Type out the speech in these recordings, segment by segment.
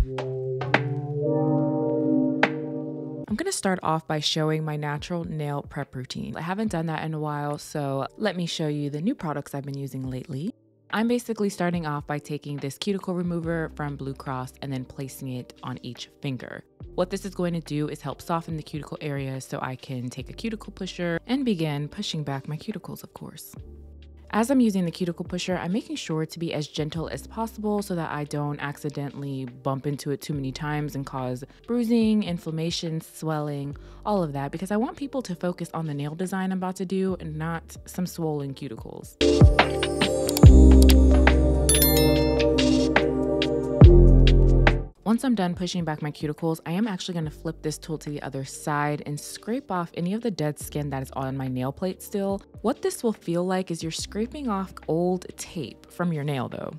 I'm going to start off by showing my natural nail prep routine. I haven't done that in a while, so let me show you the new products I've been using lately. I'm basically starting off by taking this cuticle remover from Blue Cross and then placing it on each finger. What this is going to do is help soften the cuticle area so I can take a cuticle pusher and begin pushing back my cuticles, of course. As I'm using the cuticle pusher, I'm making sure to be as gentle as possible so that I don't accidentally bump into it too many times and cause bruising, inflammation, swelling, all of that, because I want people to focus on the nail design I'm about to do and not some swollen cuticles. Once I'm done pushing back my cuticles, I am actually going to flip this tool to the other side and scrape off any of the dead skin that is on my nail plate still. What this will feel like is you're scraping off old tape from your nail though.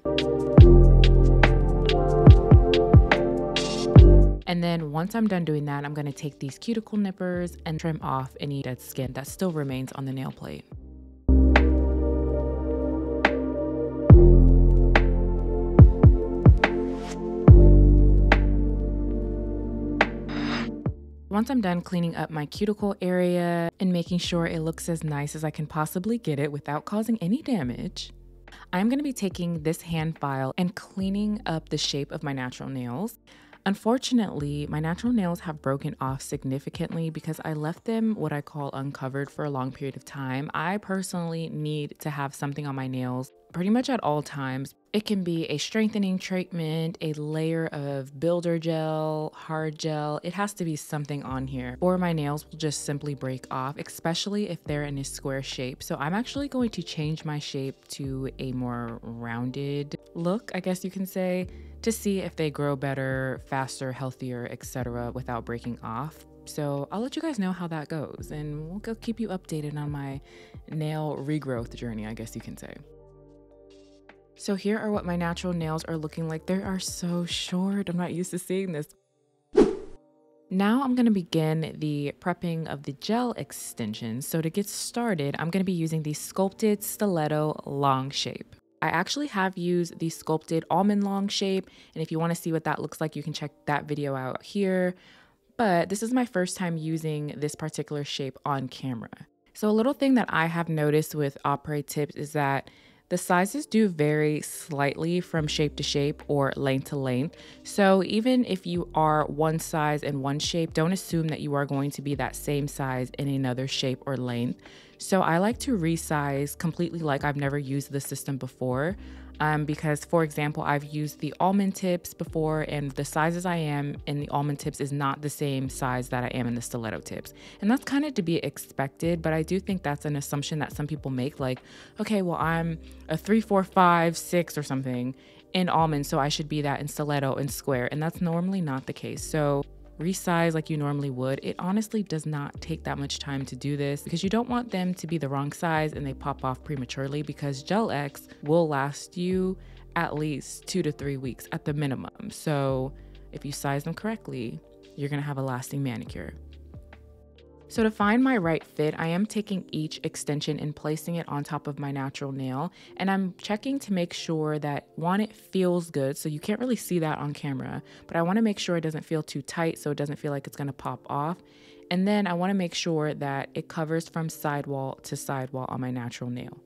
And then once I'm done doing that, I'm going to take these cuticle nippers and trim off any dead skin that still remains on the nail plate. Once I'm done cleaning up my cuticle area and making sure it looks as nice as I can possibly get it without causing any damage, I'm going to be taking this hand file and cleaning up the shape of my natural nails. Unfortunately, my natural nails have broken off significantly because I left them what I call uncovered for a long period of time. I personally need to have something on my nails pretty much at all times. It can be a strengthening treatment, a layer of builder gel, hard gel. It has to be something on here, or my nails will just simply break off, especially if they're in a square shape. So I'm actually going to change my shape to a more rounded look, I guess you can say, to see if they grow better, faster, healthier, etc. without breaking off. So I'll let you guys know how that goes, and we'll go keep you updated on my nail regrowth journey, I guess you can say. So here are what my natural nails are looking like. They are so short. I'm not used to seeing this. Now I'm going to begin the prepping of the gel extensions. So to get started, I'm going to be using the Sculpted Stiletto Long Shape. I actually have used the Sculpted Almond Long Shape, and if you want to see what that looks like, you can check that video out here. But this is my first time using this particular shape on camera. So a little thing that I have noticed with opera tips is that the sizes do vary slightly from shape to shape or length to length. So even if you are one size in one shape, don't assume that you are going to be that same size in another shape or length. So I like to resize completely like I've never used the system before. Because, for example, I've used the almond tips before, and the sizes I am in the almond tips is not the same size that I am in the stiletto tips. And that's kind of to be expected, but I do think that's an assumption that some people make, like, okay, well, I'm a 3, 4, 5, 6 or something in almond, so I should be that in stiletto and square, and that's normally not the case. So resize like you normally would. It honestly does not take that much time to do this because you don't want them to be the wrong size and they pop off prematurely, because Gel X will last you at least 2 to 3 weeks at the minimum. So if you size them correctly, you're gonna have a lasting manicure. So to find my right fit, I am taking each extension and placing it on top of my natural nail, and I'm checking to make sure that, one, it feels good, so you can't really see that on camera, but I want to make sure it doesn't feel too tight so it doesn't feel like it's going to pop off. And then I want to make sure that it covers from sidewall to sidewall on my natural nail.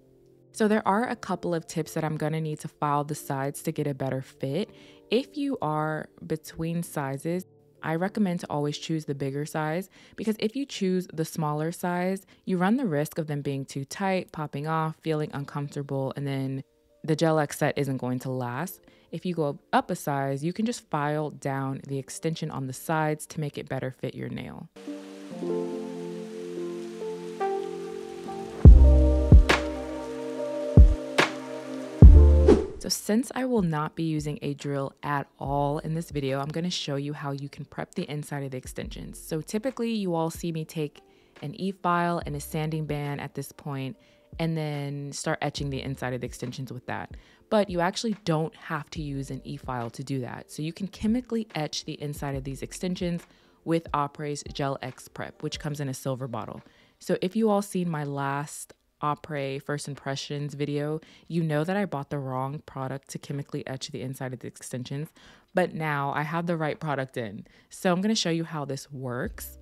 So there are a couple of tips that I'm going to need to file the sides to get a better fit. If you are between sizes, I recommend to always choose the bigger size, because if you choose the smaller size, you run the risk of them being too tight, popping off, feeling uncomfortable, and then the Gel X set isn't going to last. If you go up a size, you can just file down the extension on the sides to make it better fit your nail. So since I will not be using a drill at all in this video, I'm going to show you how you can prep the inside of the extensions. So typically you all see me take an E-file and a sanding band at this point and then start etching the inside of the extensions with that. But you actually don't have to use an E-file to do that. So you can chemically etch the inside of these extensions with Opre's Gel X Prep, which comes in a silver bottle. So if you all seen my last Opera first impressions video, you know that I bought the wrong product to chemically etch the inside of the extensions, but now I have the right product in. So I'm going to show you how this works.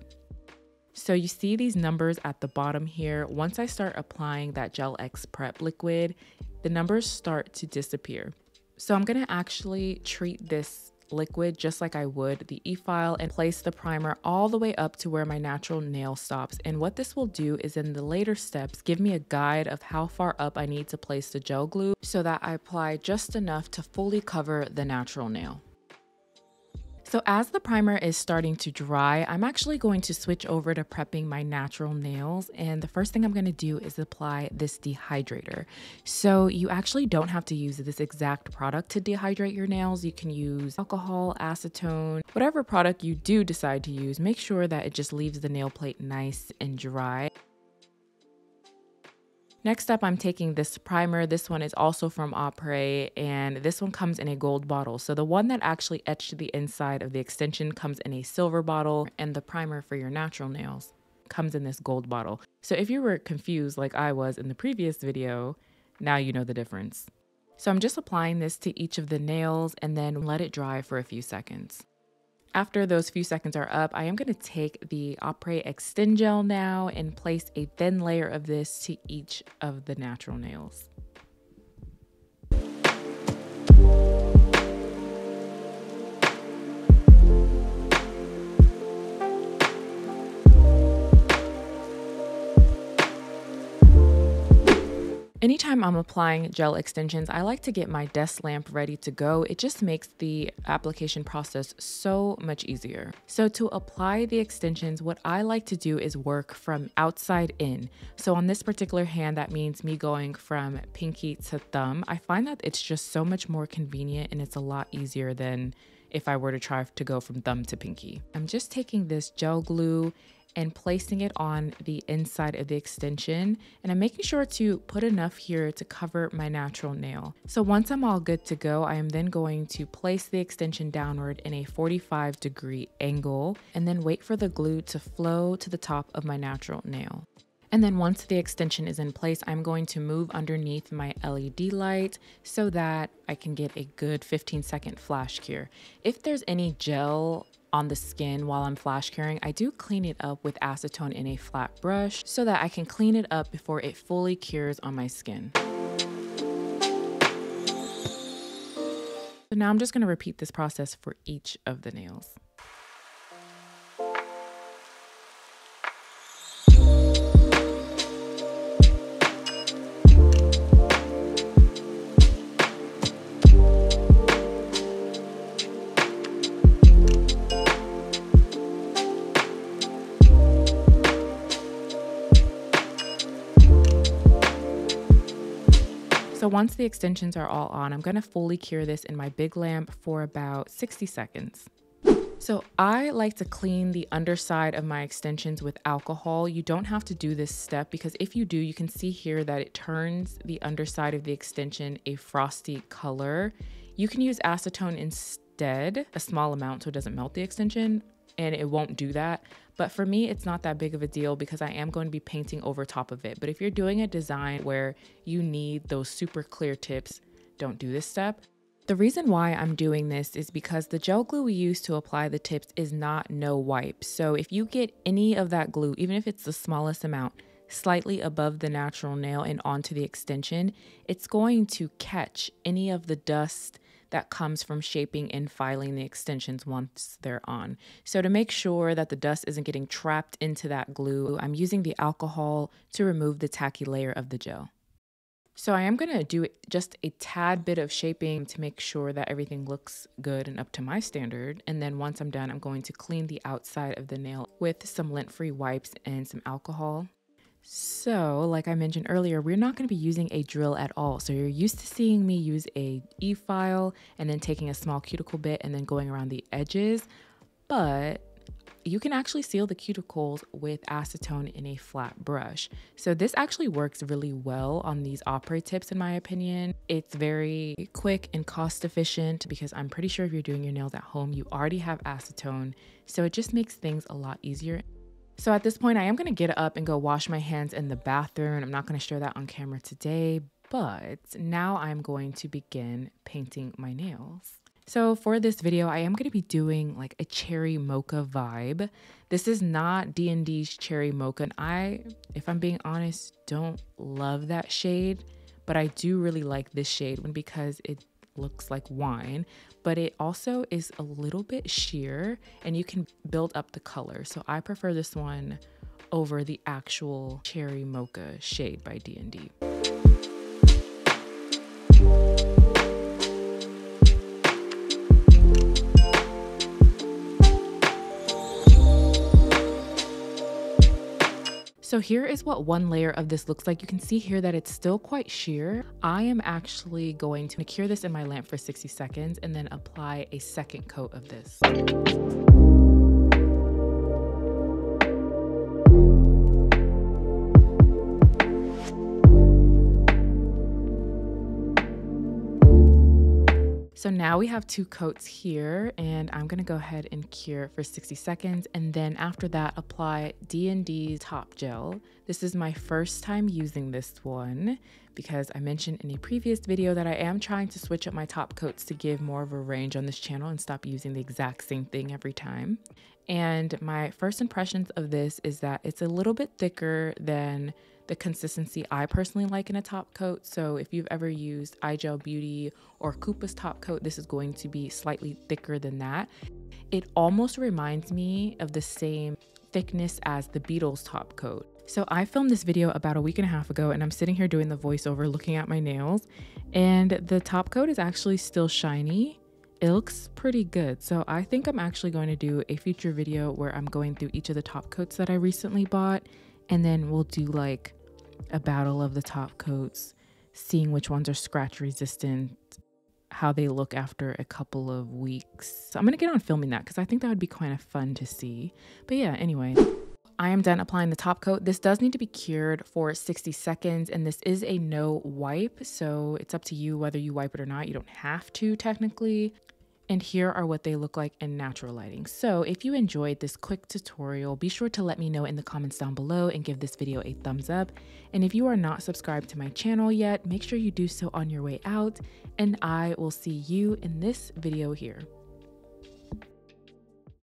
So you see these numbers at the bottom here. Once I start applying that Gel X Prep liquid, the numbers start to disappear. So I'm going to actually treat this liquid just like I would the e-file and place the primer all the way up to where my natural nail stops. And what this will do is in the later steps give me a guide of how far up I need to place the gel glue so that I apply just enough to fully cover the natural nail. So as the primer is starting to dry, I'm actually going to switch over to prepping my natural nails. And the first thing I'm going to do is apply this dehydrator. So you actually don't have to use this exact product to dehydrate your nails. You can use alcohol, acetone, whatever product you do decide to use. Make sure that it just leaves the nail plate nice and dry. Next up, I'm taking this primer. This one is also from Opera, and this one comes in a gold bottle. So the one that actually etched the inside of the extension comes in a silver bottle, and the primer for your natural nails comes in this gold bottle. So if you were confused like I was in the previous video, now you know the difference. So I'm just applying this to each of the nails and then let it dry for a few seconds. After those few seconds are up, I am going to take the Opera Extend Gel now and place a thin layer of this to each of the natural nails. Anytime I'm applying gel extensions, I like to get my desk lamp ready to go. It just makes the application process so much easier. So to apply the extensions, what I like to do is work from outside in. So on this particular hand, that means me going from pinky to thumb. I find that it's just so much more convenient and it's a lot easier than if I were to try to go from thumb to pinky. I'm just taking this gel glue and placing it on the inside of the extension, and I'm making sure to put enough here to cover my natural nail. So once I'm all good to go, I am then going to place the extension downward in a 45-degree angle and then wait for the glue to flow to the top of my natural nail. And then once the extension is in place, I'm going to move underneath my LED light so that I can get a good 15-second flash cure. If there's any gel on the skin while I'm flash curing, I do clean it up with acetone in a flat brush so that I can clean it up before it fully cures on my skin. So now I'm just going to repeat this process for each of the nails. So once the extensions are all on, I'm going to fully cure this in my big lamp for about 60 seconds. So I like to clean the underside of my extensions with alcohol. You don't have to do this step because if you do, you can see here that it turns the underside of the extension a frosty color. You can use acetone instead, a small amount so it doesn't melt the extension, and it won't do that. But for me, it's not that big of a deal because I am going to be painting over top of it. But if you're doing a design where you need those super clear tips, don't do this step. The reason why I'm doing this is because the gel glue we use to apply the tips is not no wipe. So if you get any of that glue, even if it's the smallest amount, slightly above the natural nail and onto the extension, it's going to catch any of the dust that comes from shaping and filing the extensions once they're on. So to make sure that the dust isn't getting trapped into that glue, I'm using the alcohol to remove the tacky layer of the gel. So I am going to do just a tad bit of shaping to make sure that everything looks good and up to my standard. And then once I'm done, I'm going to clean the outside of the nail with some lint-free wipes and some alcohol. So, like I mentioned earlier, we're not going to be using a drill at all. So you're used to seeing me use a e-file and then taking a small cuticle bit and then going around the edges. But you can actually seal the cuticles with acetone in a flat brush. So this actually works really well on these Opera tips in my opinion. It's very quick and cost efficient because I'm pretty sure if you're doing your nails at home, you already have acetone. So it just makes things a lot easier. So at this point, I am going to get up and go wash my hands in the bathroom. I'm not going to share that on camera today, but now I'm going to begin painting my nails. So for this video, I am going to be doing like a cherry mocha vibe. This is not D&D's cherry mocha, and I, if I'm being honest, don't love that shade, but I do really like this shade one because it looks like wine, but it also is a little bit sheer and you can build up the color. So I prefer this one over the actual cherry mocha shade by D&D. So here is what one layer of this looks like. You can see here that it's still quite sheer. I am actually going to cure this in my lamp for 60 seconds and then apply a second coat of this. So now we have 2 coats here, and I'm gonna go ahead and cure for 60 seconds. And then after that, apply D&D Top Gel. This is my first time using this one because I mentioned in a previous video that I am trying to switch up my top coats to give more of a range on this channel and stop using the exact same thing every time. And my first impressions of this is that it's a little bit thicker than the consistency I personally like in a top coat. So if you've ever used iGel Beauty or Koopa's top coat, this is going to be slightly thicker than that. It almost reminds me of the same thickness as the Beetles top coat. So I filmed this video about a week and a half ago, and I'm sitting here doing the voiceover looking at my nails, and the top coat is actually still shiny. It looks pretty good. So I think I'm actually going to do a future video where I'm going through each of the top coats that I recently bought, and then we'll do like a battle of the top coats, seeing which ones are scratch resistant, how they look after a couple of weeks. So I'm gonna get on filming that because I think that would be kind of fun to see. But yeah, anyway, I am done applying the top coat. This does need to be cured for 60 seconds, and this is a no wipe, so it's up to you whether you wipe it or not. You don't have to technically. And here are what they look like in natural lighting. So if you enjoyed this quick tutorial, be sure to let me know in the comments down below and give this video a thumbs up. And if you are not subscribed to my channel yet, make sure you do so on your way out, and I will see you in this video here.